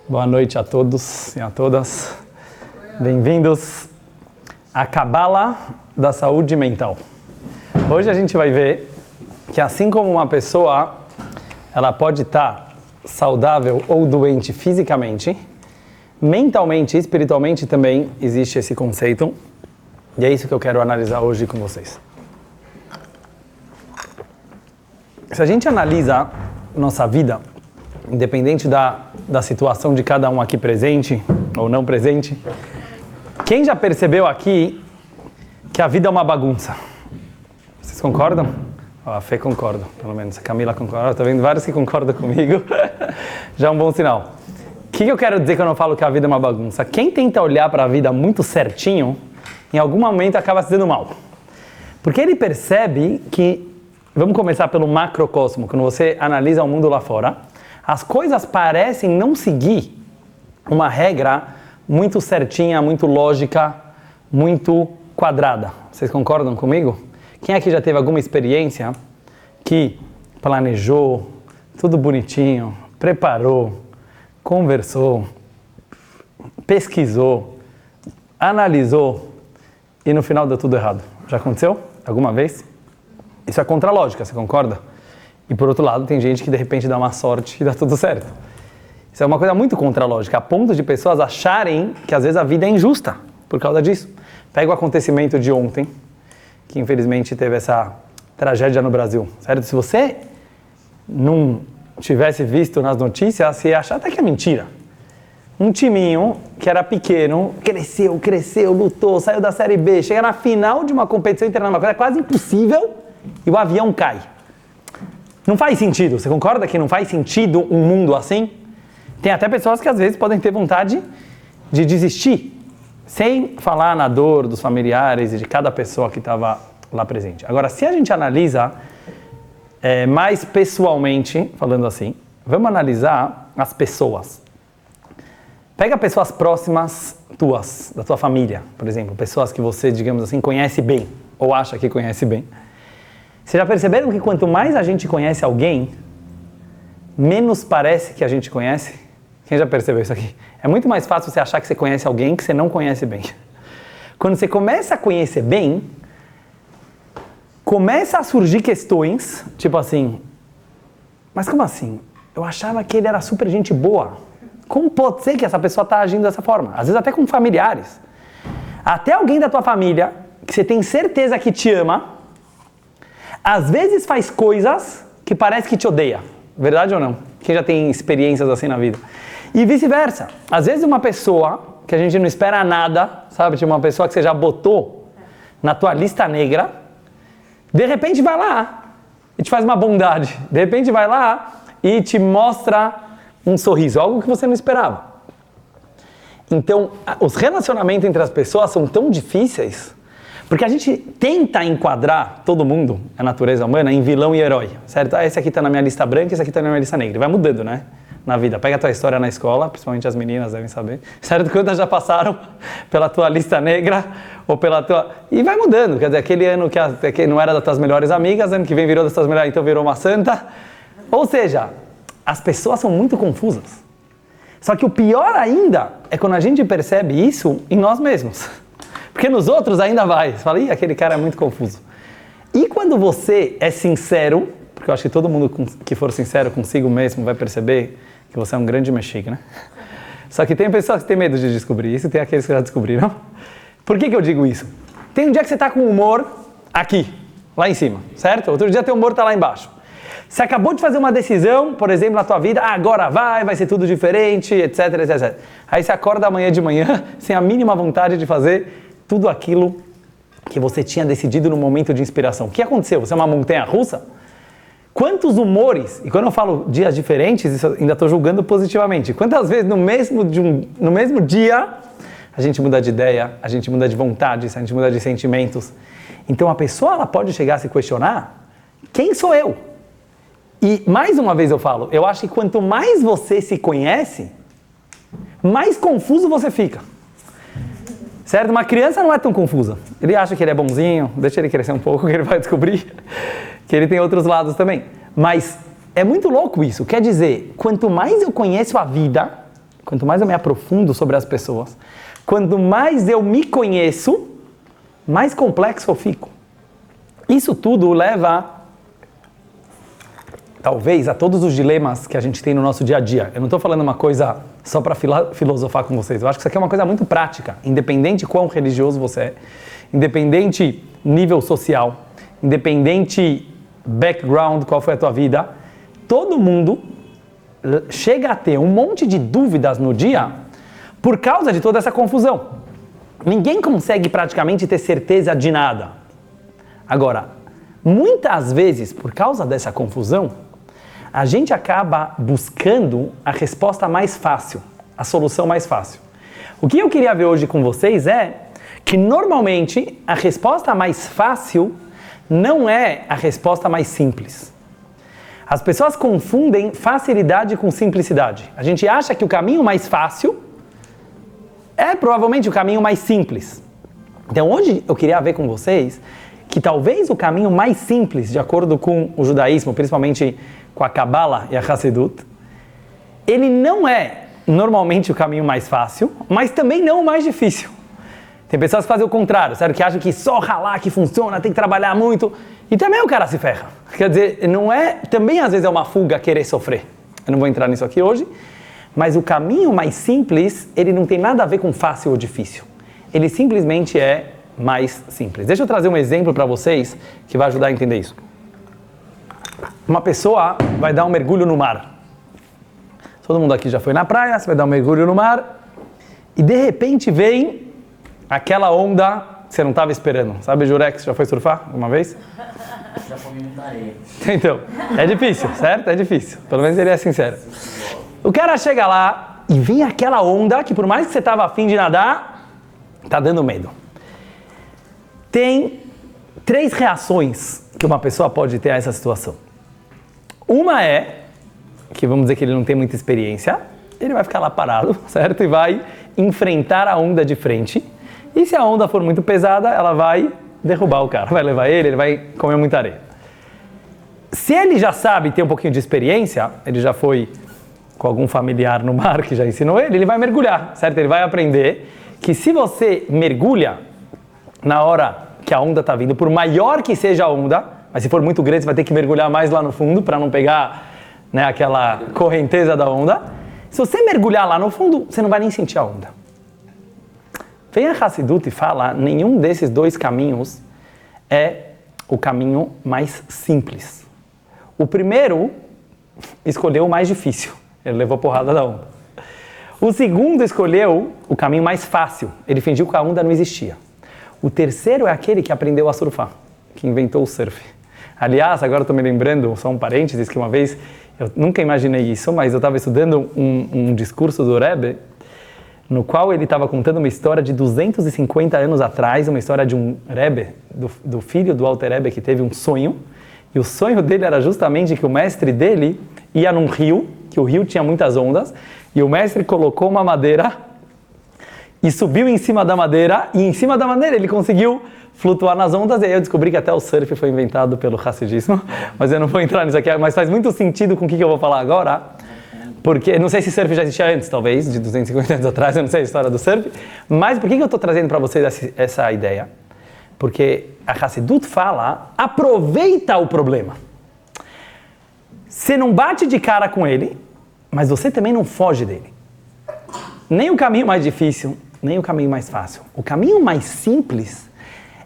Boa noite a todos e a todas. Bem-vindos à Cabala da Saúde Mental. Hoje a gente vai ver que assim como uma pessoa ela pode estar saudável ou doente fisicamente, mentalmente e espiritualmente também existe esse conceito. E é isso que eu quero analisar hoje com vocês. Se a gente analisa nossa vida, independente da situação de cada um aqui presente ou não presente, quem já percebeu aqui que a vida é uma bagunça? Vocês concordam? A Fê concorda, pelo menos. A Camila concorda. Estou vendo vários que concordam comigo. Já é um bom sinal. O que eu quero dizer quando eu falo que a vida é uma bagunça? Quem tenta olhar para a vida muito certinho, em algum momento acaba se dando mal. Porque ele percebe que, vamos começar pelo macrocosmo, quando você analisa o mundo lá fora, as coisas parecem não seguir uma regra muito certinha, muito lógica, muito quadrada. Vocês concordam comigo? Quem aqui já teve alguma experiência que planejou, tudo bonitinho, preparou, conversou, pesquisou, analisou e no final deu tudo errado? Já aconteceu? Alguma vez? Isso é contra a lógica, você concorda? E por outro lado, tem gente que de repente dá uma sorte e dá tudo certo. Isso é uma coisa muito contra a lógica, a ponto de pessoas acharem que às vezes a vida é injusta por causa disso. Pega o acontecimento de ontem, que infelizmente teve essa tragédia no Brasil, certo? Se você não tivesse visto nas notícias, você ia achar até que é mentira. Um timinho que era pequeno, cresceu, lutou, saiu da Série B, chega na final de uma competição internacional, uma coisa quase impossível, e o avião cai. Não faz sentido, você concorda que não faz sentido um mundo assim? Tem até pessoas que às vezes podem ter vontade de desistir, sem falar na dor dos familiares e de cada pessoa que estava lá presente. Agora, se a gente analisa mais pessoalmente, falando assim, vamos analisar as pessoas. Pega pessoas próximas tuas, da tua família, por exemplo, pessoas que você, digamos assim, conhece bem, ou acha que conhece bem. Vocês já perceberam que quanto mais a gente conhece alguém, menos parece que a gente conhece? Quem já percebeu isso aqui? É muito mais fácil você achar que você conhece alguém que você não conhece bem. Quando você começa a conhecer bem, começa a surgir questões, tipo assim, mas como assim? Eu achava que ele era super gente boa. Como pode ser que essa pessoa está agindo dessa forma? Às vezes até com familiares. Até alguém da tua família, que você tem certeza que te ama, às vezes faz coisas que parece que te odeia. Verdade ou não? Quem já tem experiências assim na vida? E vice-versa. Às vezes uma pessoa que a gente não espera nada, sabe? Tipo uma pessoa que você já botou na tua lista negra, de repente vai lá e te faz uma bondade. De repente vai lá e te mostra um sorriso, algo que você não esperava. Então, os relacionamentos entre as pessoas são tão difíceis porque a gente tenta enquadrar todo mundo, a natureza humana, em vilão e herói, certo? Esse aqui está na minha lista branca, esse aqui está na minha lista negra. Vai mudando, né? Na vida. Pega a tua história na escola, principalmente as meninas devem saber. Certo? Quantas já passaram pela tua lista negra ou pela tua... E vai mudando. Quer dizer, aquele ano que não era das tuas melhores amigas, ano que vem virou das tuas melhores, então virou uma santa. Ou seja, as pessoas são muito confusas. Só que o pior ainda é quando a gente percebe isso em nós mesmos. Porque nos outros ainda vai. Você fala, ih, aquele cara é muito confuso. E quando você é sincero, porque eu acho que todo mundo que for sincero consigo mesmo vai perceber que você é um grande mexique, né? Só que tem pessoas que têm medo de descobrir isso e tem aqueles que já descobriram. Por que eu digo isso? Tem um dia que você está com humor aqui, lá em cima, certo? Outro dia teu humor está lá embaixo. Você acabou de fazer uma decisão, por exemplo, na tua vida, agora vai ser tudo diferente, etc, etc. Aí você acorda amanhã de manhã sem a mínima vontade de fazer tudo aquilo que você tinha decidido no momento de inspiração. O que aconteceu? Você é uma montanha-russa? Quantos humores, e quando eu falo dias diferentes, isso eu ainda estou julgando positivamente, quantas vezes no mesmo dia a gente muda de ideia, a gente muda de vontade, a gente muda de sentimentos. Então a pessoa ela pode chegar a se questionar, quem sou eu? E mais uma vez eu falo, eu acho que quanto mais você se conhece, mais confuso você fica. Certo? Uma criança não é tão confusa. Ele acha que ele é bonzinho, deixa ele crescer um pouco que ele vai descobrir que ele tem outros lados também. Mas é muito louco isso. Quer dizer, quanto mais eu conheço a vida, quanto mais eu me aprofundo sobre as pessoas, quanto mais eu me conheço, mais complexo eu fico. Isso tudo leva, talvez, a todos os dilemas que a gente tem no nosso dia a dia. Eu não estou falando uma coisa só para filosofar com vocês. Eu acho que isso aqui é uma coisa muito prática, independente quão religioso você é, independente nível social, independente background, qual foi a tua vida, todo mundo chega a ter um monte de dúvidas no dia por causa de toda essa confusão. Ninguém consegue praticamente ter certeza de nada. Agora, muitas vezes, por causa dessa confusão, a gente acaba buscando a resposta mais fácil, a solução mais fácil. O que eu queria ver hoje com vocês é que normalmente a resposta mais fácil não é a resposta mais simples. As pessoas confundem facilidade com simplicidade. A gente acha que o caminho mais fácil é provavelmente o caminho mais simples. Então hoje eu queria ver com vocês que talvez o caminho mais simples, de acordo com o judaísmo, principalmente com a Kabbalah e a Hassidut, ele não é normalmente o caminho mais fácil, mas também não o mais difícil. Tem pessoas que fazem o contrário, certo? Que acham que só ralar que funciona, tem que trabalhar muito, e também o cara se ferra. Quer dizer, não é, também às vezes é uma fuga querer sofrer. Eu não vou entrar nisso aqui hoje, mas o caminho mais simples, ele não tem nada a ver com fácil ou difícil. Ele simplesmente é mais simples. Deixa eu trazer um exemplo para vocês que vai ajudar a entender isso. Uma pessoa vai dar um mergulho no mar. Todo mundo aqui já foi na praia, você vai dar um mergulho no mar e de repente vem aquela onda que você não estava esperando. Sabe, Jurex, já foi surfar uma vez? Já comi muita areia. Então, é difícil, certo? É difícil. Pelo menos ele é sincero. O cara chega lá e vem aquela onda que por mais que você estava afim de nadar, tá dando medo. Tem 3 reações que uma pessoa pode ter a essa situação. Uma é, que vamos dizer que ele não tem muita experiência, ele vai ficar lá parado, certo? E vai enfrentar a onda de frente. E se a onda for muito pesada, ela vai derrubar o cara, vai levar ele vai comer muita areia. Se ele já sabe, tem um pouquinho de experiência, ele já foi com algum familiar no mar que já ensinou ele vai mergulhar, certo? Ele vai aprender que se você mergulha na hora que a onda está vindo, por maior que seja a onda, mas se for muito grande você vai ter que mergulhar mais lá no fundo para não pegar, né, aquela correnteza da onda. Se você mergulhar lá no fundo, você não vai nem sentir a onda. Vem a Hassidut e fala, nenhum desses 2 caminhos é o caminho mais simples. O primeiro escolheu o mais difícil, ele levou porrada da onda. O segundo escolheu o caminho mais fácil, ele fingiu que a onda não existia. O terceiro é aquele que aprendeu a surfar, que inventou o surf. Aliás, agora estou me lembrando, só um parênteses, que uma vez, eu nunca imaginei isso, mas eu estava estudando um discurso do Rebbe, no qual ele estava contando uma história de 250 anos atrás, uma história de um Rebbe, do filho do Alter Rebbe, que teve um sonho, e o sonho dele era justamente que o mestre dele ia num rio, que o rio tinha muitas ondas, e o mestre colocou uma madeira e subiu em cima da madeira, e em cima da madeira ele conseguiu flutuar nas ondas, e aí eu descobri que até o surf foi inventado pelo Hassidismo, mas eu não vou entrar nisso aqui, mas faz muito sentido com o que eu vou falar agora, porque, não sei se surf já existia antes, talvez, de 250 anos atrás, eu não sei a história do surf, mas por que eu estou trazendo para vocês essa ideia? Porque a Hassidut fala, aproveita o problema. Você não bate de cara com ele, mas você também não foge dele. Nem o caminho mais difícil, nem o caminho mais fácil. O caminho mais simples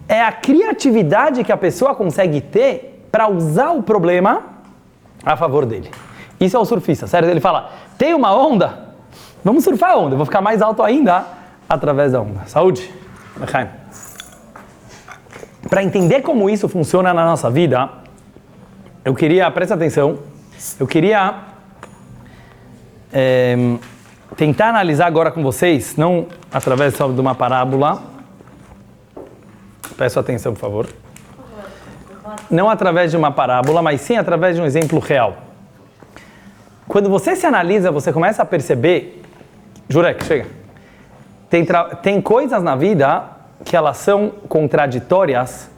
é a criatividade que a pessoa consegue ter para usar o problema a favor dele. Isso é o surfista, certo? Ele fala, tem uma onda? Vamos surfar a onda, eu vou ficar mais alto ainda através da onda. Saúde! Para entender como isso funciona na nossa vida, eu queria, presta atenção, eu queria tentar analisar agora com vocês, não através só de uma parábola, peço atenção, por favor, não através de uma parábola, mas sim através de um exemplo real. Quando você se analisa, você começa a perceber, Jurek, chega, tem coisas na vida que elas são contraditórias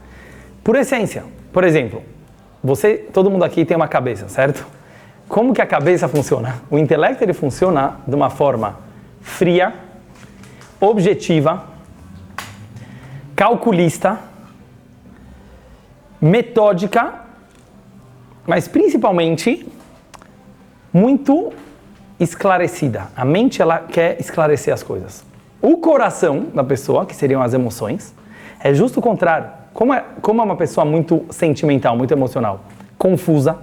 por essência. Por exemplo, todo mundo aqui tem uma cabeça, certo? Como que a cabeça funciona? O intelecto ele funciona de uma forma fria, objetiva, calculista, metódica, mas principalmente muito esclarecida. A mente, ela quer esclarecer as coisas. O coração da pessoa, que seriam as emoções, é justo o contrário. Como é uma pessoa muito sentimental, muito emocional? Confusa,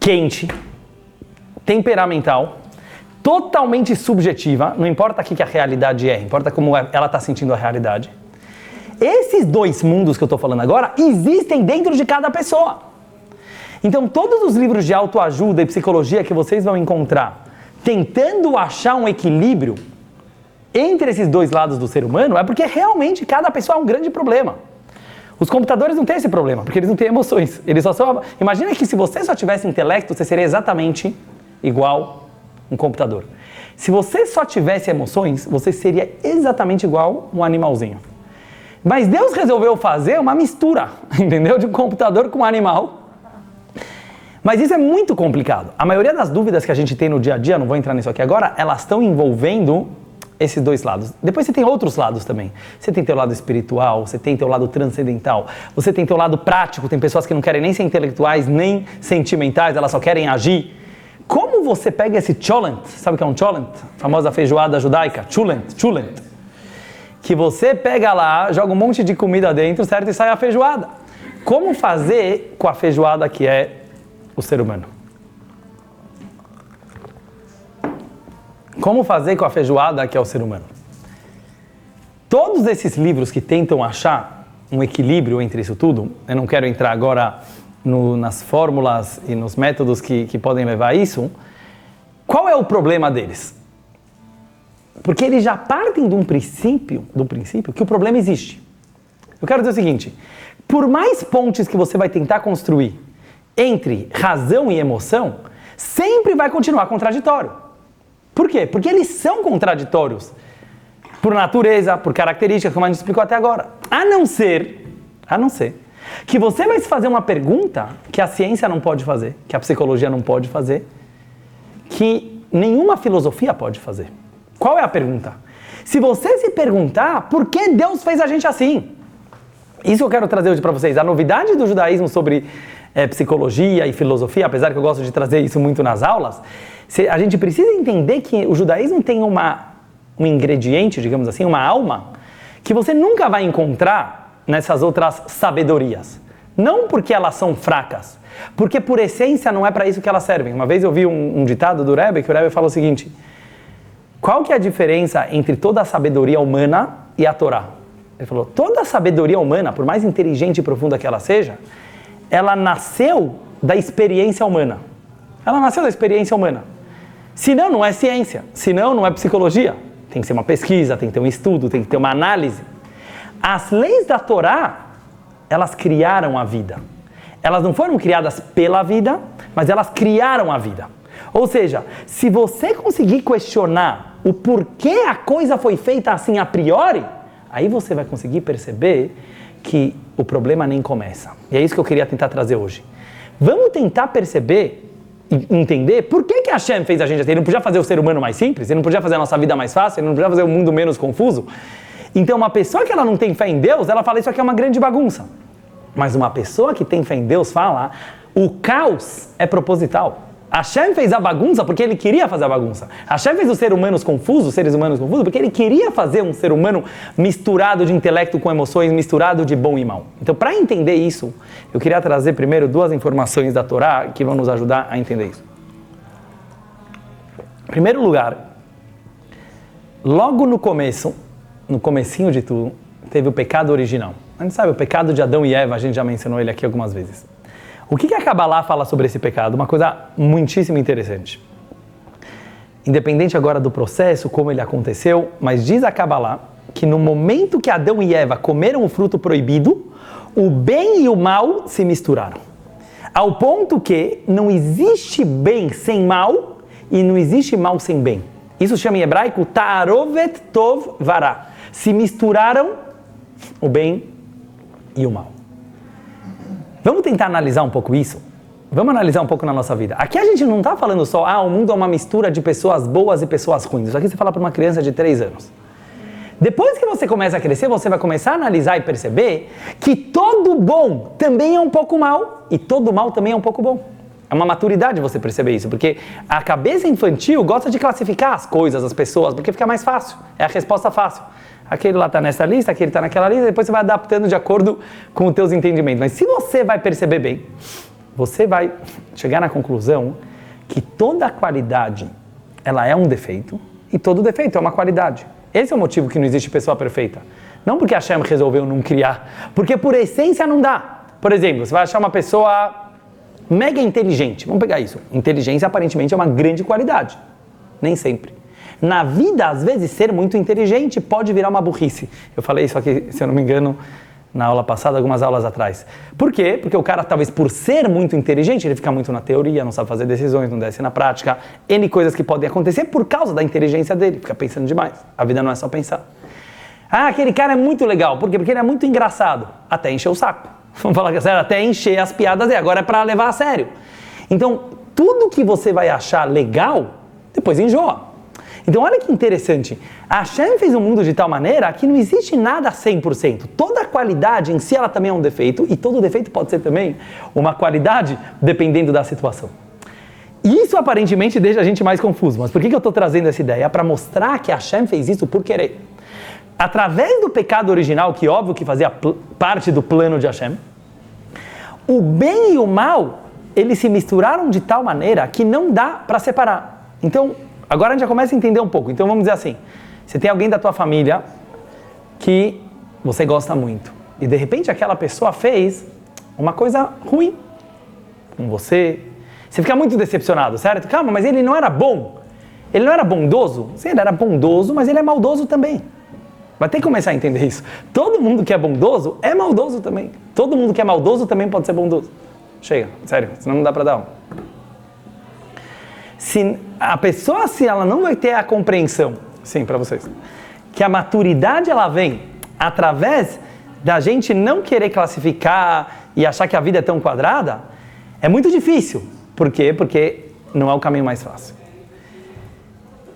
quente, temperamental, totalmente subjetiva, não importa o que a realidade é, importa como ela está sentindo a realidade. Esses dois mundos que eu estou falando agora existem dentro de cada pessoa. Então, todos os livros de autoajuda e psicologia que vocês vão encontrar tentando achar um equilíbrio entre esses dois lados do ser humano é porque realmente cada pessoa é um grande problema. Os computadores não têm esse problema, porque eles não têm emoções. Eles só são... Imagina que se você só tivesse intelecto, você seria exatamente igual um computador. Se você só tivesse emoções, você seria exatamente igual um animalzinho. Mas Deus resolveu fazer uma mistura, entendeu? De um computador com um animal. Mas isso é muito complicado. A maioria das dúvidas que a gente tem no dia a dia, não vou entrar nisso aqui agora, elas estão envolvendo esses dois lados. Depois você tem outros lados também. Você tem teu lado espiritual, você tem teu lado transcendental, você tem teu lado prático, tem pessoas que não querem nem ser intelectuais, nem sentimentais, elas só querem agir. Como você pega esse cholent, sabe o que é um cholent? A famosa feijoada judaica, chulent. Que você pega lá, joga um monte de comida dentro, certo? E sai a feijoada. Como fazer com a feijoada que é o ser humano? Como fazer com a feijoada que é o ser humano? Todos esses livros que tentam achar um equilíbrio entre isso tudo, eu não quero entrar agora nas fórmulas e nos métodos que podem levar a isso. Qual é o problema deles? Porque eles já partem do princípio que o problema existe. Eu quero dizer o seguinte, por mais pontes que você vai tentar construir entre razão e emoção, sempre vai continuar contraditório. Por quê? Porque eles são contraditórios. Por natureza, por características, como a gente explicou até agora. A não ser que você vai se fazer uma pergunta que a ciência não pode fazer, que a psicologia não pode fazer, que nenhuma filosofia pode fazer. Qual é a pergunta? Se você se perguntar por que Deus fez a gente assim, isso eu quero trazer hoje para vocês. A novidade do judaísmo sobre psicologia e filosofia, apesar que eu gosto de trazer isso muito nas aulas, a gente precisa entender que o judaísmo tem um ingrediente, digamos assim, uma alma, que você nunca vai encontrar nessas outras sabedorias. Não porque elas são fracas, porque por essência não é para isso que elas servem. Uma vez eu vi um ditado do Rebbe, que o Rebbe falou o seguinte: qual que é a diferença entre toda a sabedoria humana e a Torá? Ele falou, toda a sabedoria humana, por mais inteligente e profunda que ela seja, ela nasceu da experiência humana. Ela nasceu da experiência humana. Senão não é ciência, senão não é psicologia. Tem que ser uma pesquisa, tem que ter um estudo, tem que ter uma análise. As leis da Torá, elas criaram a vida. Elas não foram criadas pela vida, mas elas criaram a vida. Ou seja, se você conseguir questionar o porquê a coisa foi feita assim a priori, aí você vai conseguir perceber que o problema nem começa. E é isso que eu queria tentar trazer hoje. Vamos tentar perceber e entender por que Hashem fez a gente assim. Ele não podia fazer o ser humano mais simples? Ele não podia fazer a nossa vida mais fácil? Ele não podia fazer o mundo menos confuso? Então uma pessoa que ela não tem fé em Deus, ela fala isso aqui é uma grande bagunça. Mas uma pessoa que tem fé em Deus fala, o caos é proposital. Hashem fez a bagunça porque ele queria fazer a bagunça. Hashem fez os seres humanos confusos, porque ele queria fazer um ser humano misturado de intelecto com emoções, misturado de bom e mal. Então, para entender isso, eu queria trazer primeiro duas informações da Torá que vão nos ajudar a entender isso. Em primeiro lugar, logo no comecinho de tudo, teve o pecado original. A gente sabe, o pecado de Adão e Eva, a gente já mencionou ele aqui algumas vezes. O que a Kabbalah fala sobre esse pecado? Uma coisa muitíssimo interessante. Independente agora do processo, como ele aconteceu, mas diz a Kabbalah que no momento que Adão e Eva comeram o fruto proibido, o bem e o mal se misturaram. Ao ponto que não existe bem sem mal e não existe mal sem bem. Isso se chama em hebraico Ta'arovet Tov Vará. Se misturaram o bem e o mal. Vamos tentar analisar um pouco isso? Vamos analisar um pouco na nossa vida. Aqui a gente não está falando só, o mundo é uma mistura de pessoas boas e pessoas ruins. Isso aqui você fala para uma criança de 3 anos. Depois que você começa a crescer, você vai começar a analisar e perceber que todo bom também é um pouco mal e todo mal também é um pouco bom. É uma maturidade você perceber isso, porque a cabeça infantil gosta de classificar as coisas, as pessoas, porque fica mais fácil, é a resposta fácil. Aquele lá está nessa lista, aquele está naquela lista, depois você vai adaptando de acordo com os teus entendimentos. Mas se você vai perceber bem, você vai chegar na conclusão que toda qualidade, ela é um defeito, e todo defeito é uma qualidade. Esse é o motivo que não existe pessoa perfeita. Não porque a Hashem resolveu não criar, porque por essência não dá. Por exemplo, você vai achar uma pessoa mega inteligente. Vamos pegar isso. Inteligência aparentemente é uma grande qualidade. Nem sempre. Na vida, às vezes, ser muito inteligente pode virar uma burrice. Eu falei isso aqui, se eu não me engano, na aula passada, algumas aulas atrás. Por quê? Porque o cara, talvez por ser muito inteligente, ele fica muito na teoria, não sabe fazer decisões, não desce na prática. N coisas que podem acontecer por causa da inteligência dele. Fica pensando demais. A vida não é só pensar. Aquele cara é muito legal. Por quê? Porque ele é muito engraçado. Até encher o saco. Vamos falar que é sério, até encher as piadas dele. Agora é para levar a sério. Então, tudo que você vai achar legal, depois enjoa. Então, olha que interessante. A Hashem fez um mundo de tal maneira que não existe nada 100%. Toda qualidade em si, ela também é um defeito. E todo defeito pode ser também uma qualidade, dependendo da situação. Isso, aparentemente, deixa a gente mais confuso. Mas por que eu estou trazendo essa ideia? Para mostrar que a Hashem fez isso por querer. Através do pecado original, que óbvio que fazia parte do plano de Hashem, o bem e o mal, eles se misturaram de tal maneira que não dá para separar. Então, agora a gente já começa a entender um pouco. Então vamos dizer assim, você tem alguém da tua família que você gosta muito. E de repente aquela pessoa fez uma coisa ruim com você. Você fica muito decepcionado, certo? Calma, mas ele não era bom. Ele não era bondoso? Sim, ele era bondoso, mas ele é maldoso também. Vai ter que começar a entender isso. Todo mundo que é bondoso é maldoso também. Todo mundo que é maldoso também pode ser bondoso. Chega, sério, senão não dá para dar uma. Se a pessoa, se ela não vai ter a compreensão, sim, para vocês, que a maturidade ela vem através da gente não querer classificar e achar que a vida é tão quadrada, é muito difícil. Por quê? Porque não é o caminho mais fácil.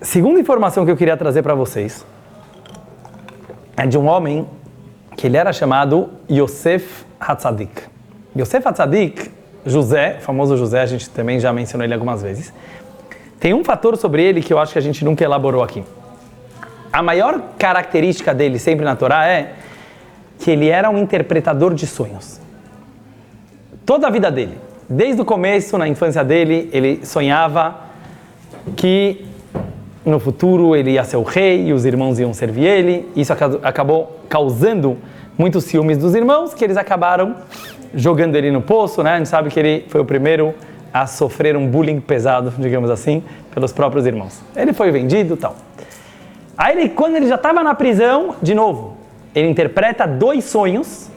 Segunda informação que eu queria trazer para vocês é de um homem que ele era chamado Yosef Hatzadik. Yosef Hatzadik, José, o famoso José, a gente também já mencionou ele algumas vezes. Tem um fator sobre ele que eu acho que a gente nunca elaborou aqui. A maior característica dele, sempre na Torá, é que ele era um interpretador de sonhos. Toda a vida dele, desde o começo, na infância dele, ele sonhava que no futuro ele ia ser o rei e os irmãos iam servir ele. Isso acabou causando muitos ciúmes dos irmãos, que eles acabaram jogando ele no poço, né? A gente sabe que ele foi o primeiro a sofrer um bullying pesado, digamos assim, pelos próprios irmãos. Ele foi vendido e tal. Aí, quando ele já estava na prisão, de novo, ele interpreta 2 sonhos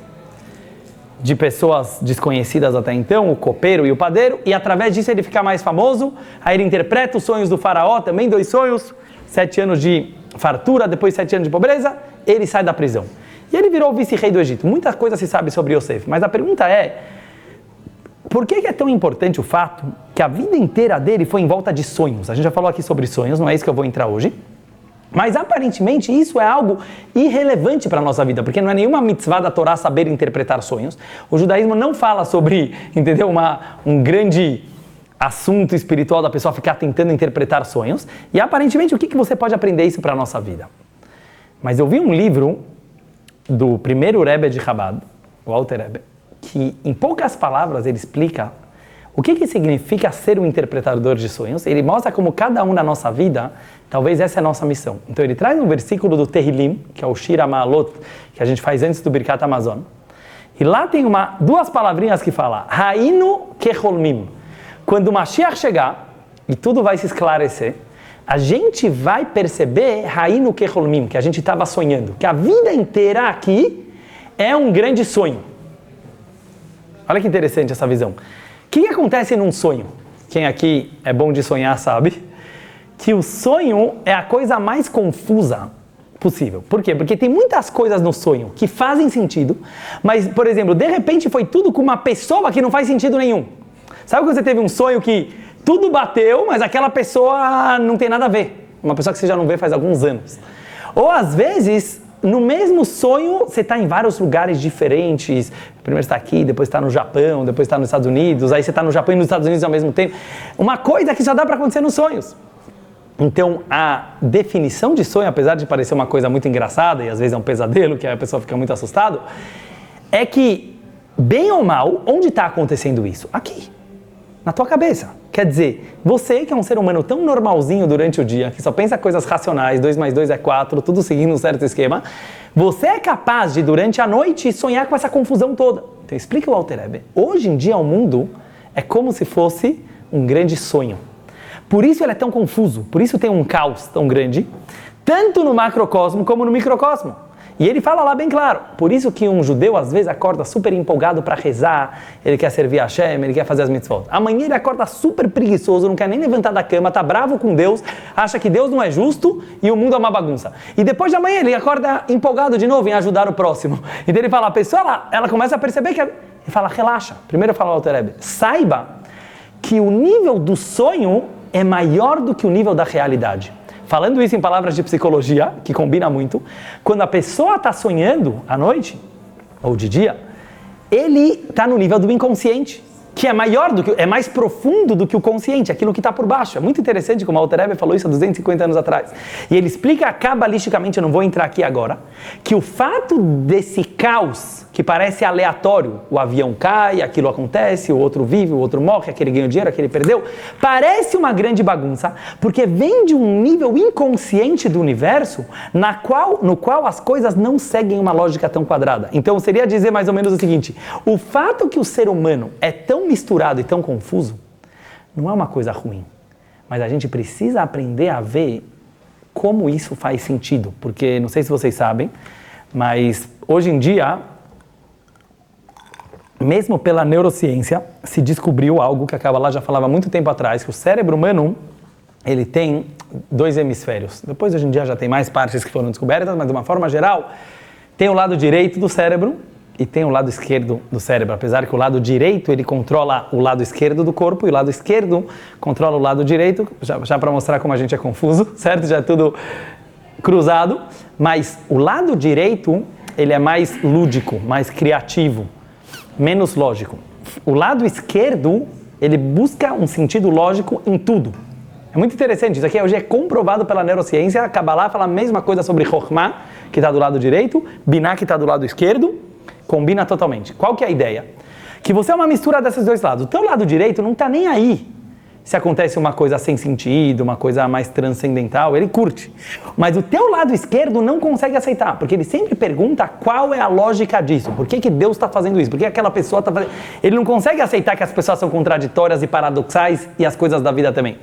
de pessoas desconhecidas até então, o copeiro e o padeiro, e através disso ele fica mais famoso. Aí ele interpreta os sonhos do faraó, também 2 sonhos, 7 anos de fartura, depois 7 anos de pobreza, ele sai da prisão. E ele virou o vice-rei do Egito. Muita coisa se sabe sobre Yosef, mas a pergunta é, por que é tão importante o fato que a vida inteira dele foi em volta de sonhos? A gente já falou aqui sobre sonhos, não é isso que eu vou entrar hoje. Mas aparentemente isso é algo irrelevante para a nossa vida, porque não é nenhuma mitzvah da Torá saber interpretar sonhos. O judaísmo não fala sobre, entendeu, um grande assunto espiritual da pessoa ficar tentando interpretar sonhos. E aparentemente o que você pode aprender isso para a nossa vida? Mas eu vi um livro do primeiro Rebbe de Chabad, o Alter Rebbe, que em poucas palavras ele explica o que significa ser um interpretador de sonhos. Ele mostra como cada um na nossa vida, talvez essa é a nossa missão. Então ele traz um versículo do Tehillim, que é o Shir HaMa'alot, que a gente faz antes do Birkat Hamazon. E lá tem 2 palavrinhas que falam, Hainu Kecholmim. Quando o Mashiach chegar, e tudo vai se esclarecer, a gente vai perceber Hainu Kecholmim, que a gente estava sonhando, que a vida inteira aqui é um grande sonho. Olha que interessante essa visão. O que acontece num sonho? Quem aqui é bom de sonhar sabe que o sonho é a coisa mais confusa possível. Por quê? Porque tem muitas coisas no sonho que fazem sentido, mas, por exemplo, de repente foi tudo com uma pessoa que não faz sentido nenhum. Sabe quando você teve um sonho que tudo bateu, mas aquela pessoa não tem nada a ver? Uma pessoa que você já não vê faz alguns anos. Ou às vezes, no mesmo sonho, você está em vários lugares diferentes. Primeiro está aqui, depois está no Japão, depois está nos Estados Unidos, aí você está no Japão e nos Estados Unidos ao mesmo tempo. Uma coisa que só dá para acontecer nos sonhos. Então, a definição de sonho, apesar de parecer uma coisa muito engraçada, e às vezes é um pesadelo, que a pessoa fica muito assustada, é que, bem ou mal, onde está acontecendo isso? Aqui, na tua cabeça. Quer dizer, você que é um ser humano tão normalzinho durante o dia, que só pensa coisas racionais, 2 mais 2 é 4, tudo seguindo um certo esquema, você é capaz de, durante a noite, sonhar com essa confusão toda. Então, explica o Alter Rebbe. Hoje em dia, o mundo é como se fosse um grande sonho. Por isso ele é tão confuso, por isso tem um caos tão grande, tanto no macrocosmo como no microcosmo. E ele fala lá bem claro, por isso que um judeu às vezes acorda super empolgado para rezar, ele quer servir a Hashem, ele quer fazer as mitzvot. Amanhã ele acorda super preguiçoso, não quer nem levantar da cama, tá bravo com Deus, acha que Deus não é justo e o mundo é uma bagunça. E depois de amanhã ele acorda empolgado de novo em ajudar o próximo. Então ele fala, a pessoa ela começa a perceber que... Ele fala, relaxa. Primeiro fala o Alter Rebbe, saiba que o nível do sonho é maior do que o nível da realidade. Falando isso em palavras de psicologia, que combina muito, quando a pessoa está sonhando à noite, ou de dia, ele está no nível do inconsciente, que é maior do que, é mais profundo do que o consciente, aquilo que está por baixo. É muito interessante como o Alter Rebbe falou isso há 250 anos atrás. E ele explica cabalisticamente, eu não vou entrar aqui agora, que o fato desse caos, que parece aleatório, o avião cai, aquilo acontece, o outro vive, o outro morre, aquele ganha dinheiro, aquele perdeu, parece uma grande bagunça, porque vem de um nível inconsciente do universo, no qual as coisas não seguem uma lógica tão quadrada. Então seria dizer mais ou menos o seguinte, o fato que o ser humano é tão misturado e tão confuso, não é uma coisa ruim, mas a gente precisa aprender a ver como isso faz sentido, porque não sei se vocês sabem, mas hoje em dia, mesmo pela neurociência, se descobriu algo que a Kabbalah já falava há muito tempo atrás, que o cérebro humano, ele tem 2 hemisférios. Depois, hoje em dia, já tem mais partes que foram descobertas, mas de uma forma geral, tem o lado direito do cérebro e tem o lado esquerdo do cérebro. Apesar que o lado direito, ele controla o lado esquerdo do corpo e o lado esquerdo controla o lado direito, já para mostrar como a gente é confuso, certo? Já é tudo cruzado. Mas o lado direito, ele é mais lúdico, mais criativo, menos lógico. O lado esquerdo, ele busca um sentido lógico em tudo. É muito interessante, isso aqui hoje é comprovado pela neurociência, a Kabbalah fala a mesma coisa sobre Chokhmah, que está do lado direito, Binah, que está do lado esquerdo, combina totalmente. Qual que é a ideia? Que você é uma mistura desses dois lados. O teu lado direito não está nem aí se acontece uma coisa sem sentido, uma coisa mais transcendental, ele curte. Mas o teu lado esquerdo não consegue aceitar, porque ele sempre pergunta qual é a lógica disso. Por que Deus está fazendo isso? Por que aquela pessoa está fazendo... Ele não consegue aceitar que as pessoas são contraditórias e paradoxais e as coisas da vida também.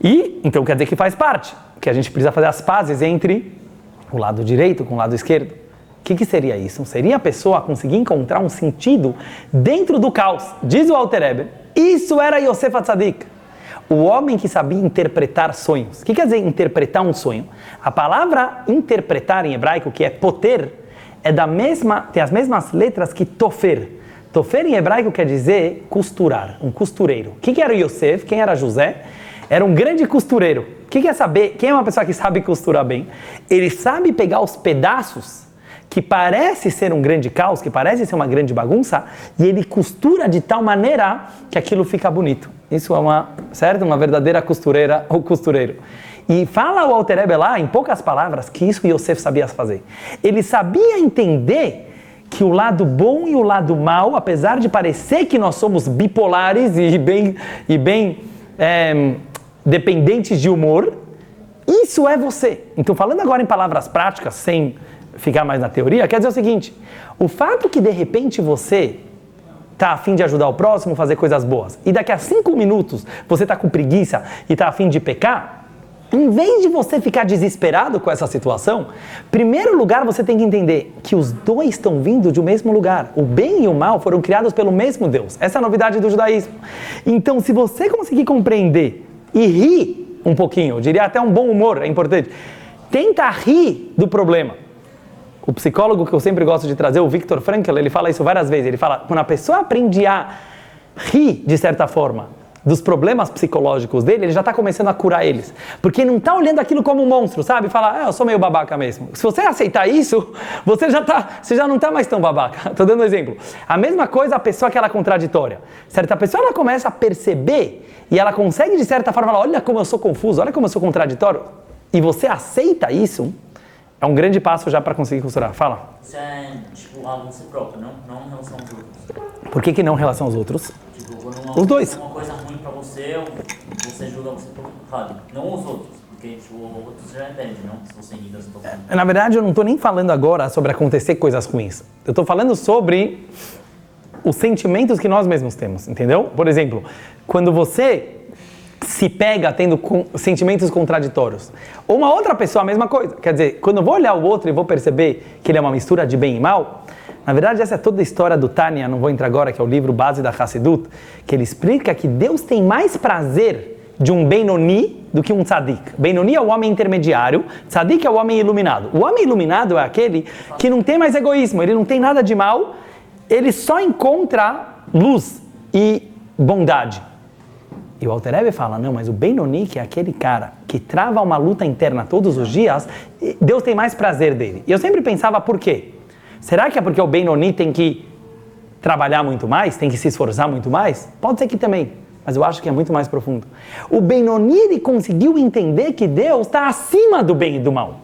E, então quer dizer que faz parte, que a gente precisa fazer as pazes entre o lado direito com o lado esquerdo. O que seria isso? Seria a pessoa conseguir encontrar um sentido dentro do caos. Diz o Alter Rebbe, isso era Yosef Atzadik, o homem que sabia interpretar sonhos. O que quer dizer interpretar um sonho? A palavra interpretar em hebraico, que é poter, tem as mesmas letras que tofer. Tofer em hebraico quer dizer costurar, um costureiro. O que era Yosef? Quem era José? Era um grande costureiro. O que quer saber? Quem é uma pessoa que sabe costurar bem? Ele sabe pegar os pedaços que parece ser um grande caos, que parece ser uma grande bagunça, e ele costura de tal maneira que aquilo fica bonito. Isso é uma verdadeira costureira ou costureiro. E fala o Alter Rebbe lá, em poucas palavras, que isso Yosef sabia fazer. Ele sabia entender que o lado bom e o lado mal, apesar de parecer que nós somos bipolares e bem dependentes de humor, isso é você. Então, falando agora em palavras práticas, sem ficar mais na teoria, quer dizer o seguinte, o fato que de repente você está a fim de ajudar o próximo, fazer coisas boas, e daqui a 5 minutos você está com preguiça e está a fim de pecar, em vez de você ficar desesperado com essa situação, em primeiro lugar você tem que entender que os dois estão vindo de um mesmo lugar. O bem e o mal foram criados pelo mesmo Deus. Essa é a novidade do judaísmo. Então, se você conseguir compreender e rir um pouquinho, eu diria até um bom humor, é importante, tenta rir do problema. O psicólogo que eu sempre gosto de trazer, o Viktor Frankl, ele fala isso várias vezes. Ele fala, quando a pessoa aprende a ri, de certa forma, dos problemas psicológicos dele, ele já está começando a curar eles. Porque não está olhando aquilo como um monstro, sabe? Fala, eu sou meio babaca mesmo. Se você aceitar isso, você já não está mais tão babaca. Estou dando um exemplo. A mesma coisa a pessoa que ela é contraditória. Certa pessoa, ela começa a perceber e ela consegue, de certa forma, falar, olha como eu sou confuso, olha como eu sou contraditório. E você aceita isso, é um grande passo já para conseguir costurar. Fala. Isso é, tipo, algo você próprio, não em relação aos outros. Por que não em relação aos outros? Tipo, quando Os dois. uma coisa ruim pra você, você julga você por errado. Não os outros, porque tipo, outros já entendem, não? Se você ri da situação. Na verdade, eu não estou nem falando agora sobre acontecer coisas ruins. Eu estou falando sobre os sentimentos que nós mesmos temos, entendeu? Por exemplo, quando você se pega tendo sentimentos contraditórios. Ou uma outra pessoa, a mesma coisa. Quer dizer, quando eu vou olhar o outro e vou perceber que ele é uma mistura de bem e mal, na verdade essa é toda a história do Tânia, não vou entrar agora, que é o livro base da Hassidut, que ele explica que Deus tem mais prazer de um Benoni do que um Tzadik. Benoni é o homem intermediário, Tzadik é o homem iluminado. O homem iluminado é aquele que não tem mais egoísmo, ele não tem nada de mal, ele só encontra luz e bondade. E o Alter Rebbe fala, não, mas o Benoni, que é aquele cara que trava uma luta interna todos os dias, Deus tem mais prazer dele. E eu sempre pensava, por quê? Será que é porque o Benoni tem que trabalhar muito mais, tem que se esforçar muito mais? Pode ser que também, mas eu acho que é muito mais profundo. O Benoni, ele conseguiu entender que Deus está acima do bem e do mal.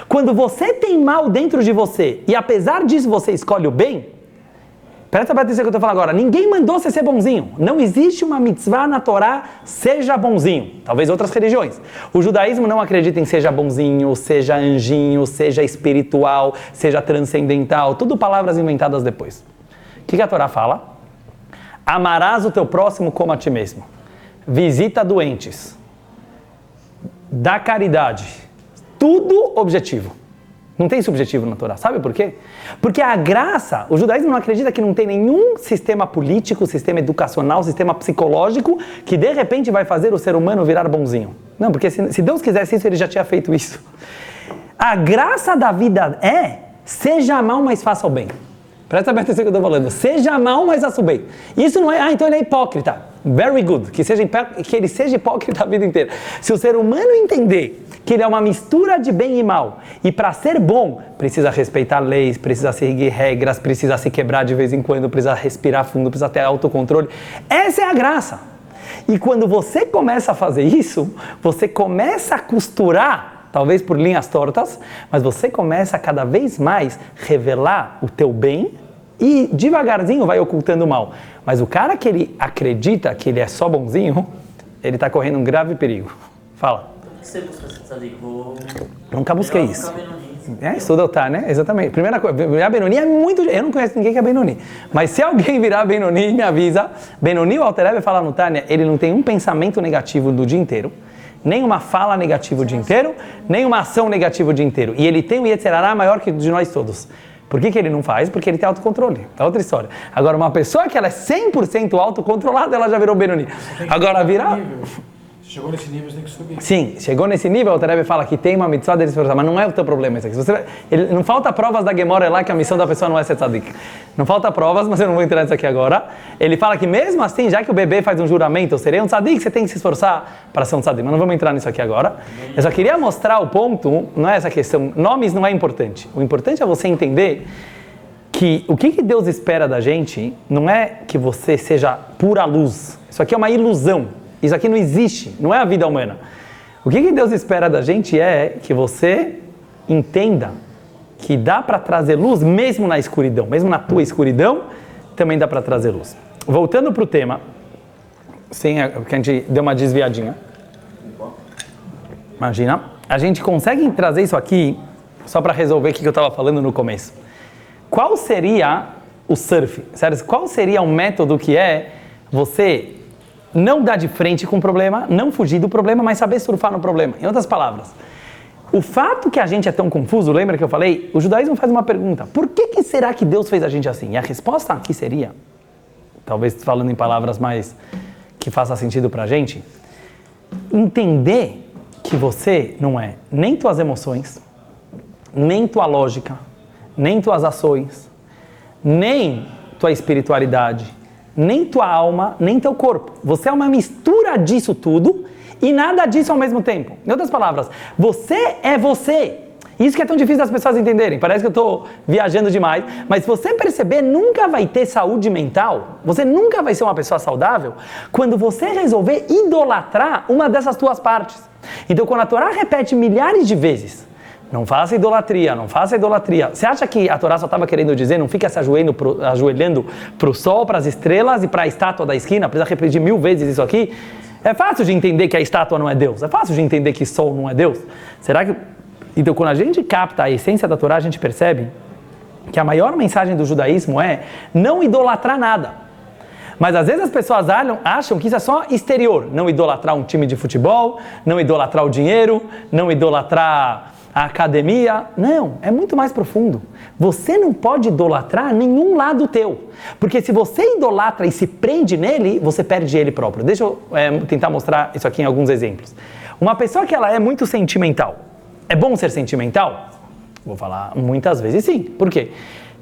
Quando você tem mal dentro de você, e apesar disso você escolhe o bem, presta atenção no que eu estou falando agora. Ninguém mandou você ser bonzinho. Não existe uma mitzvah na Torá, seja bonzinho. Talvez outras religiões. O judaísmo não acredita em seja bonzinho, seja anjinho, seja espiritual, seja transcendental. Tudo palavras inventadas depois. O que a Torá fala? Amarás o teu próximo como a ti mesmo. Visita doentes. Dá caridade. Tudo objetivo. Não tem subjetivo na Torá. Sabe por quê? Porque a graça, o judaísmo não acredita que não tem nenhum sistema político, sistema educacional, sistema psicológico que de repente vai fazer o ser humano virar bonzinho. Não, porque se Deus quisesse isso, ele já tinha feito isso. A graça da vida é, seja mal, mas faça o bem. Presta atenção no que eu estou falando. Seja mal, mas faça o bem. Isso não é, então ele é hipócrita. Very good. Que ele seja hipócrita a vida inteira. Se o ser humano entender que ele é uma mistura de bem e mal, e para ser bom, precisa respeitar leis, precisa seguir regras, precisa se quebrar de vez em quando, precisa respirar fundo, precisa ter autocontrole. Essa é a graça. E quando você começa a fazer isso, você começa a costurar, talvez por linhas tortas, mas você começa a cada vez mais revelar o teu bem e devagarzinho vai ocultando o mal. Mas o cara que ele acredita que ele é só bonzinho, ele está correndo um grave perigo. Fala. Você busca esse tzadik? Nunca busquei isso. Estuda o Tá, né? Exatamente. Primeira coisa, virar Benoni é muito... Eu não conheço ninguém que é Benoni. Mas se alguém virar Benoni, me avisa. Benoni, o Alter Rebbe fala no Tânia, ele não tem um pensamento negativo do dia inteiro, nem uma fala negativa o dia inteiro, nem uma ação negativa o dia inteiro. E ele tem o Yetzer Hará maior que de nós todos. Por que ele não faz? Porque ele tem autocontrole. É outra história. Agora, uma pessoa que ela é 100% autocontrolada, ela já virou Benoni. Agora, virar... Chegou nesse nível, você tem que subir. Sim, chegou nesse nível, o Alter Rebbe fala que tem uma mitzvah de esforçar, mas não é o teu problema isso aqui. Não falta provas da Gemora lá que a missão da pessoa não é ser tzadik. Não falta provas, mas eu não vou entrar nisso aqui agora. Ele fala que mesmo assim, já que o bebê faz um juramento, eu serei um tzadik, você tem que se esforçar para ser um tzadik. Mas não vamos entrar nisso aqui agora. Eu só queria mostrar o ponto, não é essa questão, nomes não é importante. O importante é você entender que o que Deus espera da gente não é que você seja pura luz. Isso aqui é uma ilusão. Isso aqui não existe, não é a vida humana. O que Deus espera da gente é que você entenda que dá para trazer luz mesmo na escuridão, mesmo na tua escuridão, também dá para trazer luz. Voltando para o tema, sim, que a gente deu uma desviadinha. Imagina, a gente consegue trazer isso aqui só para resolver o que eu estava falando no começo. Qual seria o surf? Sério, qual seria o método que é você não dar de frente com o problema, não fugir do problema, mas saber surfar no problema? Em outras palavras, o fato que a gente é tão confuso, lembra que eu falei? O judaísmo faz uma pergunta: por que será que Deus fez a gente assim? E a resposta aqui seria, talvez falando em palavras mais que faça sentido pra gente, entender que você não é nem tuas emoções, nem tua lógica, nem tuas ações, nem tua espiritualidade, nem tua alma, nem teu corpo. Você é uma mistura disso tudo e nada disso ao mesmo tempo. Em outras palavras, você é você. Isso que é tão difícil das pessoas entenderem. Parece que eu estou viajando demais. Mas se você perceber, nunca vai ter saúde mental. Você nunca vai ser uma pessoa saudável quando você resolver idolatrar uma dessas tuas partes. Então, quando a Torá repete milhares de vezes, não faça idolatria, não faça idolatria. Você acha que a Torá só estava querendo dizer, não fica se ajoelhando para o sol, para as estrelas e para a estátua da esquina? Precisa repetir 1000 vezes isso aqui? É fácil de entender que a estátua não é Deus. É fácil de entender que sol não é Deus. Será que... Então, quando a gente capta a essência da Torá, a gente percebe que a maior mensagem do judaísmo é não idolatrar nada. Mas às vezes as pessoas acham que isso é só exterior. Não idolatrar um time de futebol, não idolatrar o dinheiro, não idolatrar a academia. Não, é muito mais profundo. Você não pode idolatrar nenhum lado teu. Porque se você idolatra e se prende nele, você perde ele próprio. Deixa eu tentar mostrar isso aqui em alguns exemplos. Uma pessoa que ela é muito sentimental. É bom ser sentimental? Vou falar muitas vezes sim. Por quê?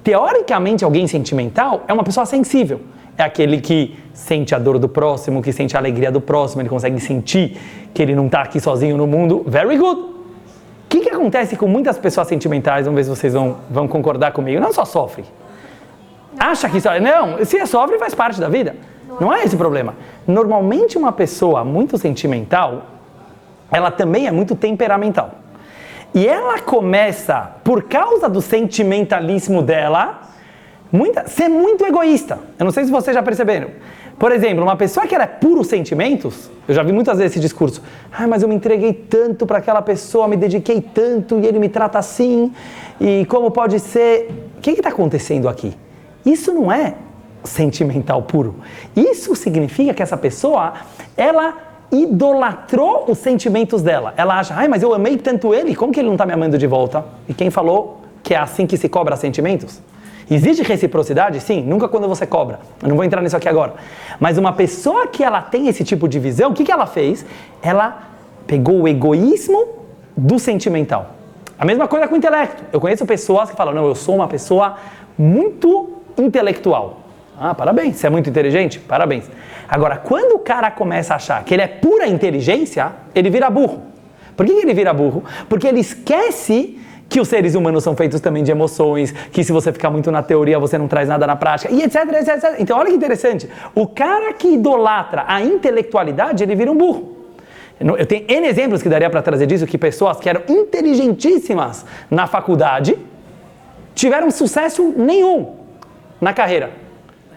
Teoricamente, alguém sentimental é uma pessoa sensível. É aquele que sente a dor do próximo, que sente a alegria do próximo, ele consegue sentir que ele não está aqui sozinho no mundo. Very good! O que acontece com muitas pessoas sentimentais? Vamos ver se vocês vão concordar comigo. Não só sofre. Acha que sofre? Não, se sofre faz parte da vida. Não é esse o problema. Normalmente uma pessoa muito sentimental, ela também é muito temperamental. E ela começa, por causa do sentimentalismo dela, ser muito egoísta. Eu não sei se vocês já perceberam. Por exemplo, uma pessoa que ela é puro sentimentos, eu já vi muitas vezes esse discurso. Mas eu me entreguei tanto para aquela pessoa, me dediquei tanto e ele me trata assim. E como pode ser... O que está acontecendo aqui? Isso não é sentimental puro. Isso significa que essa pessoa, ela idolatrou os sentimentos dela. Ela acha, mas eu amei tanto ele, como que ele não está me amando de volta? E quem falou que é assim que se cobra sentimentos? Existe reciprocidade? Sim, nunca quando você cobra. Eu não vou entrar nisso aqui agora. Mas uma pessoa que ela tem esse tipo de visão, o que ela fez? Ela pegou o egoísmo do sentimental. A mesma coisa com o intelecto. Eu conheço pessoas que falam, não, eu sou uma pessoa muito intelectual. Parabéns, você é muito inteligente? Parabéns. Agora, quando o cara começa a achar que ele é pura inteligência, ele vira burro. Por que ele vira burro? Porque ele esquece que os seres humanos são feitos também de emoções, que se você ficar muito na teoria, você não traz nada na prática, e etc, etc, etc. Então, olha que interessante. O cara que idolatra a intelectualidade, ele vira um burro. Eu tenho N exemplos que daria para trazer disso, que pessoas que eram inteligentíssimas na faculdade tiveram sucesso nenhum na carreira,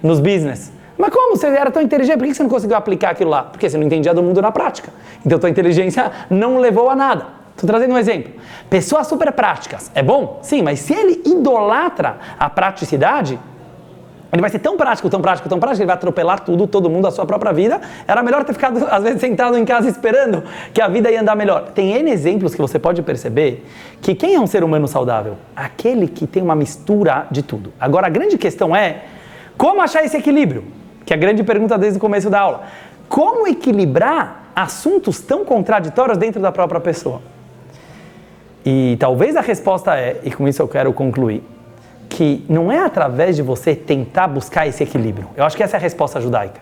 nos business. Mas como? Você era tão inteligente, por que você não conseguiu aplicar aquilo lá? Porque você não entendia do mundo na prática. Então, tua inteligência não levou a nada. Estou trazendo um exemplo. Pessoas super práticas. É bom? Sim, mas se ele idolatra a praticidade, ele vai ser tão prático, tão prático, tão prático, ele vai atropelar tudo, todo mundo, a sua própria vida. Era melhor ter ficado, às vezes, sentado em casa esperando que a vida ia andar melhor. Tem N exemplos que você pode perceber que quem é um ser humano saudável? Aquele que tem uma mistura de tudo. Agora, a grande questão é como achar esse equilíbrio? Que é a grande pergunta desde o começo da aula. Como equilibrar assuntos tão contraditórios dentro da própria pessoa? E talvez a resposta é, e com isso eu quero concluir, que não é através de você tentar buscar esse equilíbrio. Eu acho que essa é a resposta judaica.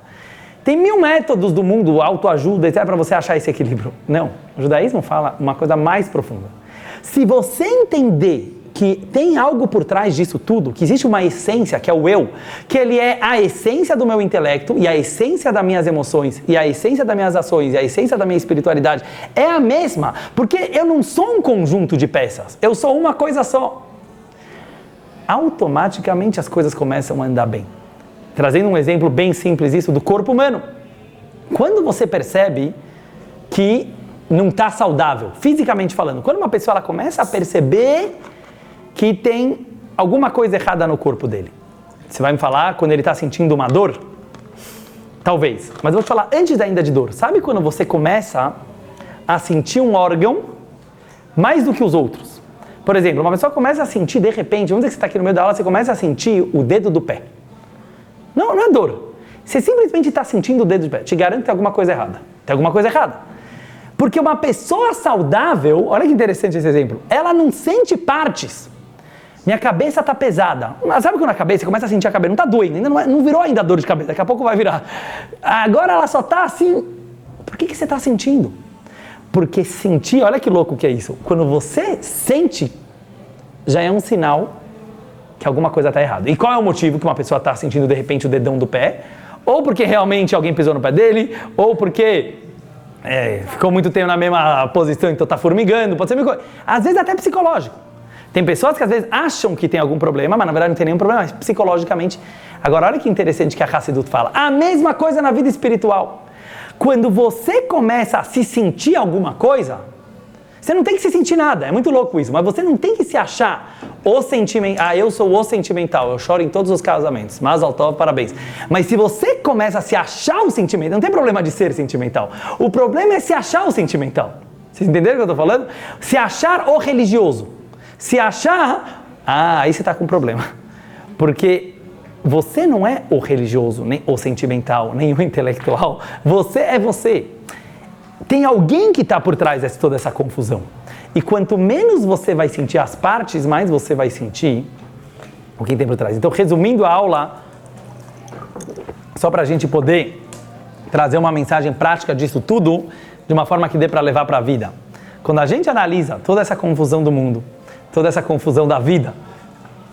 Tem 1000 métodos do mundo, autoajuda, etc., para você achar esse equilíbrio. Não, o judaísmo fala uma coisa mais profunda. Se você entender que tem algo por trás disso tudo, que existe uma essência, que é o eu, que ele é a essência do meu intelecto e a essência das minhas emoções e a essência das minhas ações e a essência da minha espiritualidade é a mesma, porque eu não sou um conjunto de peças, eu sou uma coisa só. Automaticamente as coisas começam a andar bem. Trazendo um exemplo bem simples isso do corpo humano. Quando você percebe que não está saudável, fisicamente falando, quando uma pessoa ela começa a perceber que tem alguma coisa errada no corpo dele. Você vai me falar quando ele está sentindo uma dor? Talvez. Mas eu vou te falar antes ainda de dor. Sabe quando você começa a sentir um órgão mais do que os outros? Por exemplo, uma pessoa começa a sentir de repente, vamos dizer que você está aqui no meio da aula, você começa a sentir o dedo do pé. Não é dor. Você simplesmente está sentindo o dedo do pé. Te garanto que tem alguma coisa errada. Tem alguma coisa errada. Porque uma pessoa saudável, olha que interessante esse exemplo, ela não sente partes. Minha cabeça está pesada. Sabe quando a cabeça começa a sentir a cabeça? Não está doendo, ainda não virou ainda dor de cabeça, daqui a pouco vai virar. Agora ela só está assim. Por que você está sentindo? Porque sentir, olha que louco que é isso. Quando você sente, já é um sinal que alguma coisa está errada. E qual é o motivo que uma pessoa está sentindo de repente o dedão do pé? Ou porque realmente alguém pisou no pé dele, ou porque ficou muito tempo na mesma posição, então está formigando, pode ser mil coisas. Às vezes até psicológico. Tem pessoas que às vezes acham que tem algum problema, mas na verdade não tem nenhum problema, mas psicologicamente. Agora olha que interessante que a Hassidut fala. A mesma coisa na vida espiritual. Quando você começa a se sentir alguma coisa, você não tem que se sentir nada, é muito louco isso, mas você não tem que se achar o sentimental. Eu sou o sentimental, eu choro em todos os casamentos, mas parabéns. Mas se você começa a se achar o sentimental, não tem problema de ser sentimental. O problema é se achar o sentimental. Vocês entenderam o que eu estou falando? Se achar o religioso. Se achar, aí você está com um problema. Porque você não é o religioso, nem o sentimental, nem o intelectual. Você é você. Tem alguém que está por trás de toda essa confusão. E quanto menos você vai sentir as partes, mais você vai sentir o que tem por trás. Então, resumindo a aula, só para a gente poder trazer uma mensagem prática disso tudo, de uma forma que dê para levar para a vida. Quando a gente analisa toda essa confusão do mundo, toda essa confusão da vida,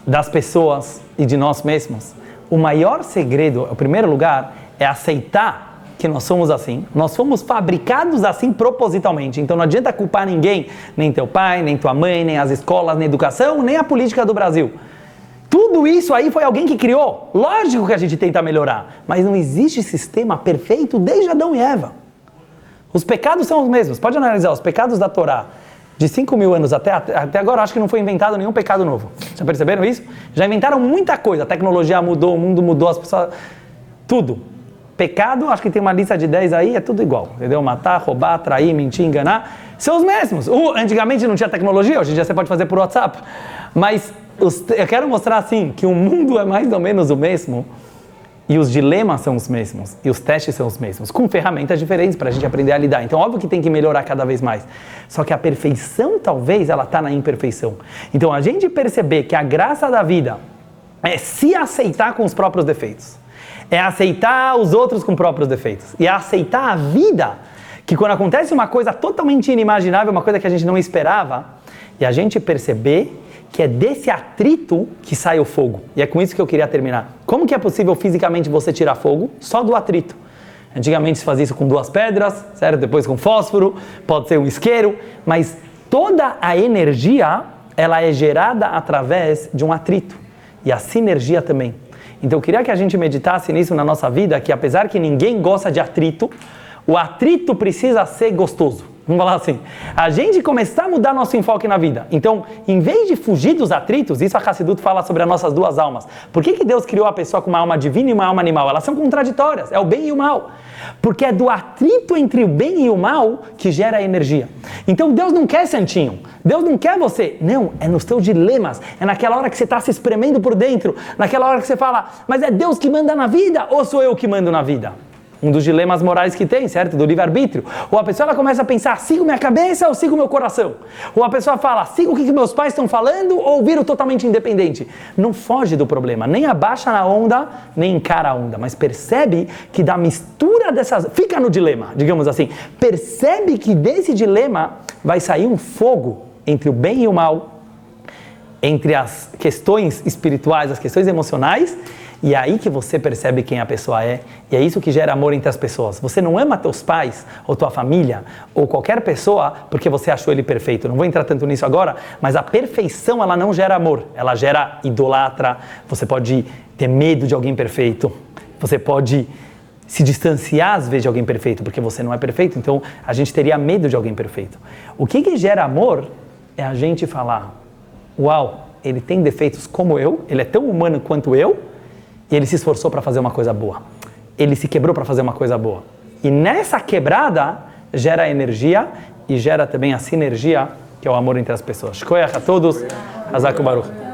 das pessoas e de nós mesmos, o maior segredo, em primeiro lugar, é aceitar que nós somos assim, nós fomos fabricados assim propositalmente, então não adianta culpar ninguém, nem teu pai, nem tua mãe, nem as escolas, nem a educação, nem a política do Brasil. Tudo isso aí foi alguém que criou. Lógico que a gente tenta melhorar, mas não existe sistema perfeito desde Adão e Eva. Os pecados são os mesmos, pode analisar, os pecados da Torá, de 5.000 anos até agora, acho que não foi inventado nenhum pecado novo. Já perceberam isso? Já inventaram muita coisa, a tecnologia mudou, o mundo mudou, as pessoas... Tudo. Pecado, acho que tem uma lista de 10 aí, é tudo igual, entendeu? Matar, roubar, trair, mentir, enganar, são os mesmos. Antigamente não tinha tecnologia, hoje em dia você pode fazer por WhatsApp. Mas eu quero mostrar assim, que o mundo é mais ou menos o mesmo, e os dilemas são os mesmos, e os testes são os mesmos, com ferramentas diferentes para a gente aprender a lidar. Então, óbvio que tem que melhorar cada vez mais. Só que a perfeição, talvez, ela está na imperfeição. Então, a gente perceber que a graça da vida é se aceitar com os próprios defeitos. É aceitar os outros com próprios defeitos. E é aceitar a vida, que quando acontece uma coisa totalmente inimaginável, uma coisa que a gente não esperava, e a gente perceber que é desse atrito que sai o fogo. E é com isso que eu queria terminar. Como que é possível fisicamente você tirar fogo? Só do atrito. Antigamente se fazia isso com 2 pedras, certo? Depois com fósforo, pode ser um isqueiro, mas toda a energia, ela é gerada através de um atrito. E a sinergia também. Então eu queria que a gente meditasse nisso na nossa vida, que apesar que ninguém gosta de atrito, o atrito precisa ser gostoso. Vamos falar assim, a gente começar a mudar nosso enfoque na vida. Então, em vez de fugir dos atritos, isso a Hassidut fala sobre as nossas 2 almas. Por que Deus criou a pessoa com uma alma divina e uma alma animal? Elas são contraditórias, é o bem e o mal. Porque é do atrito entre o bem e o mal que gera a energia. Então Deus não quer santinho, Deus não quer você. Não, é nos teus dilemas, é naquela hora que você está se espremendo por dentro, naquela hora que você fala, mas é Deus que manda na vida ou sou eu que mando na vida? Um dos dilemas morais que tem, certo? Do livre-arbítrio. Ou a pessoa ela começa a pensar, sigo minha cabeça ou sigo meu coração? Ou a pessoa fala, sigo o que meus pais estão falando ou viro totalmente independente? Não foge do problema, nem abaixa na onda, nem encara a onda, mas percebe que da mistura dessas... Fica no dilema, digamos assim. Percebe que desse dilema vai sair um fogo entre o bem e o mal, entre as questões espirituais, as questões emocionais, e é aí que você percebe quem a pessoa é, e é isso que gera amor entre as pessoas. Você não ama teus pais, ou tua família, ou qualquer pessoa, porque você achou ele perfeito. Não vou entrar tanto nisso agora, mas a perfeição, ela não gera amor, ela gera idolatra, você pode ter medo de alguém perfeito, você pode se distanciar às vezes de alguém perfeito, porque você não é perfeito, então a gente teria medo de alguém perfeito. O que gera amor é a gente falar, uau, ele tem defeitos como eu, ele é tão humano quanto eu, e ele se esforçou para fazer uma coisa boa. Ele se quebrou para fazer uma coisa boa. E nessa quebrada gera energia e gera também a sinergia, que é o amor entre as pessoas. Shkoyach a todos. Hazak Baruch.